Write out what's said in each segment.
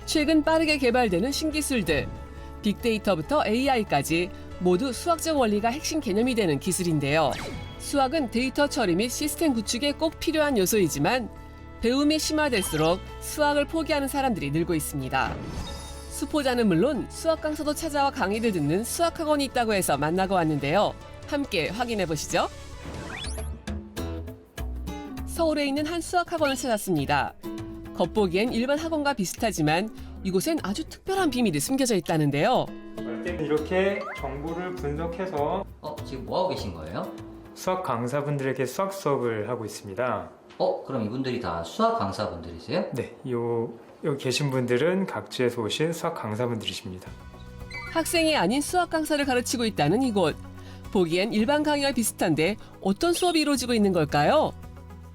최근 빠르게 개발되는 신기술들, 빅데이터부터 AI까지 모두 수학적 원리가 핵심 개념이 되는 기술인데요. 수학은 데이터 처리 및 시스템 구축에 꼭 필요한 요소이지만 배움이 심화될수록 수학을 포기하는 사람들이 늘고 있습니다. 수포자는 물론 수학 강사도 찾아와 강의를 듣는 수학학원이 있다고 해서 만나고 왔는데요. 함께 확인해 보시죠. 서울에 있는 한 수학학원을 찾았습니다. 겉보기엔 일반 학원과 비슷하지만 이곳엔 아주 특별한 비밀이 숨겨져 있다는데요. 이렇게 정보를 분석해서 지금 뭐 하고 계신 거예요? 수학 강사분들에게 수학 수업을 하고 있습니다. 그럼 이분들이 다 수학 강사분들이세요? 네, 여기 계신 분들은 각지에서 오신 수학 강사분들이십니다. 학생이 아닌 수학 강사를 가르치고 있다는 이곳. 보기엔 일반 강의와 비슷한데 어떤 수업이 이루어지고 있는 걸까요?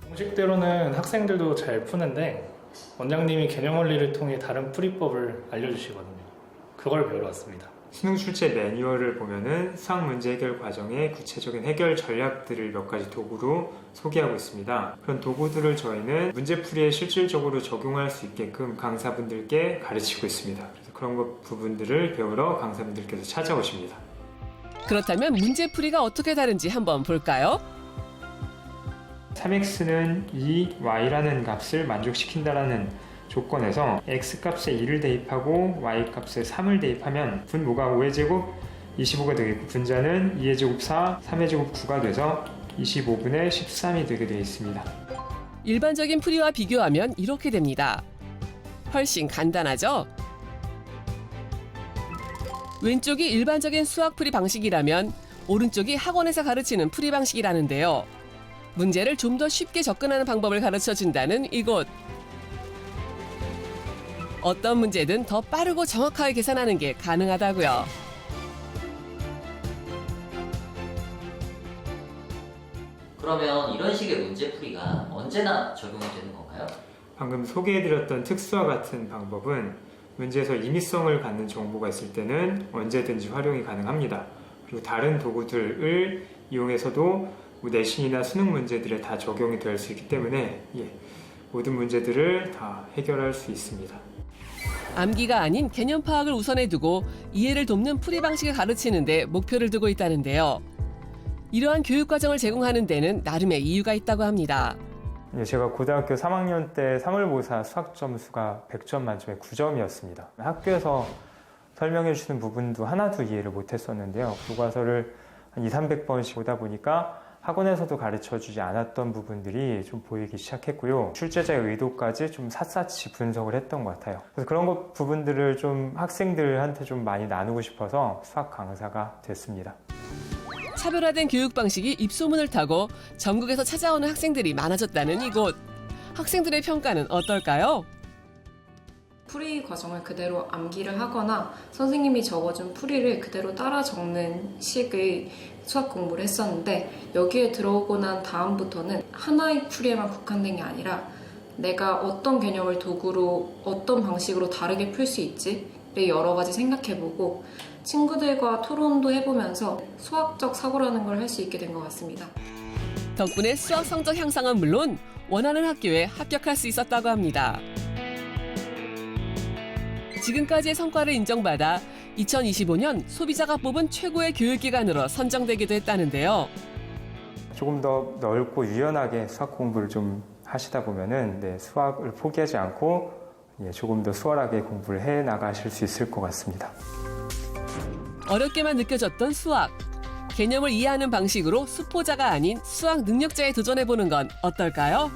공식대로는 학생들도 잘 푸는데 원장님이 개념 원리를 통해 다른 풀이법을 알려주시거든요. 그걸 배우러 왔습니다. 수능 출제 매뉴얼을 보면은 수학 문제 해결 과정의 구체적인 해결 전략들을 몇 가지 도구로 소개하고 있습니다. 그런 도구들을 저희는 문제풀이에 실질적으로 적용할 수 있게끔 강사분들께 가르치고 있습니다. 그래서 그런 부분들을 배우러 강사분들께서 찾아오십니다. 그렇다면 문제풀이가 어떻게 다른지 한번 볼까요? 3x는 2y라는 값을 만족시킨다라는 조건에서 x값에 2를 대입하고 y값에 3을 대입하면 분모가 5의 제곱 25가 되겠고 분자는 2의 제곱 4, 3의 제곱 9가 돼서 25분의 13이 되게 되어 있습니다. 일반적인 풀이와 비교하면 이렇게 됩니다. 훨씬 간단하죠? 왼쪽이 일반적인 수학 풀이 방식이라면 오른쪽이 학원에서 가르치는 풀이 방식이라는데요. 문제를 좀 더 쉽게 접근하는 방법을 가르쳐준다는 이곳. 어떤 문제든 더 빠르고 정확하게 계산하는 게 가능하다고요. 그러면 이런 식의 문제풀이가 언제나 적용이 되는 건가요? 방금 소개해드렸던 특수와 같은 방법은 문제에서 임의성을 갖는 정보가 있을 때는 언제든지 활용이 가능합니다. 그리고 다른 도구들을 이용해서도 내신이나 수능 문제들에 다 적용이 될 수 있기 때문에 모든 문제들을 다 해결할 수 있습니다. 암기가 아닌 개념 파악을 우선에 두고 이해를 돕는 풀이 방식을 가르치는 데 목표를 두고 있다는데요. 이러한 교육 과정을 제공하는 데는 나름의 이유가 있다고 합니다. 제가 고등학교 3학년 때 3월모사 수학 점수가 100점 만점에 9점이었습니다. 학교에서 설명해 주시는 부분도 하나도 이해를 못했었는데요. 교과서를 한 200~300번씩 보다 보니까 학원에서도 가르쳐주지 않았던 부분들이 좀 보이기 시작했고요. 출제자의 의도까지 좀 샅샅이 분석을 했던 것 같아요. 그래서 그런 부분들을 좀 학생들한테 좀 많이 나누고 싶어서 수학 강사가 됐습니다. 차별화된 교육 방식이 입소문을 타고 전국에서 찾아오는 학생들이 많아졌다는 이곳. 학생들의 평가는 어떨까요? 풀이 과정을 그대로 암기를 하거나 선생님이 적어준 풀이를 그대로 따라 적는 식의 수학 공부를 했었는데 여기에 들어오고 난 다음부터는 하나의 풀이에만 국한된 게 아니라 내가 어떤 개념을 도구로 어떤 방식으로 다르게 풀 수 있지를 여러 가지 생각해보고 친구들과 토론도 해보면서 수학적 사고라는 걸 할 수 있게 된 것 같습니다. 덕분에 수학 성적 향상은 물론 원하는 학교에 합격할 수 있었다고 합니다. 지금까지의 성과를 인정받아 2025년 소비자가 뽑은 최고의 교육기관으로 선정되기도 했다는데요. 조금 더 넓고 유연하게 수학 공부를 좀 하시다 보면은 수학을 포기하지 않고 조금 더 수월하게 공부를 해 나가실 수 있을 것 같습니다. 어렵게만 느껴졌던 수학. 개념을 이해하는 방식으로 수포자가 아닌 수학 능력자에 도전해보는 건 어떨까요?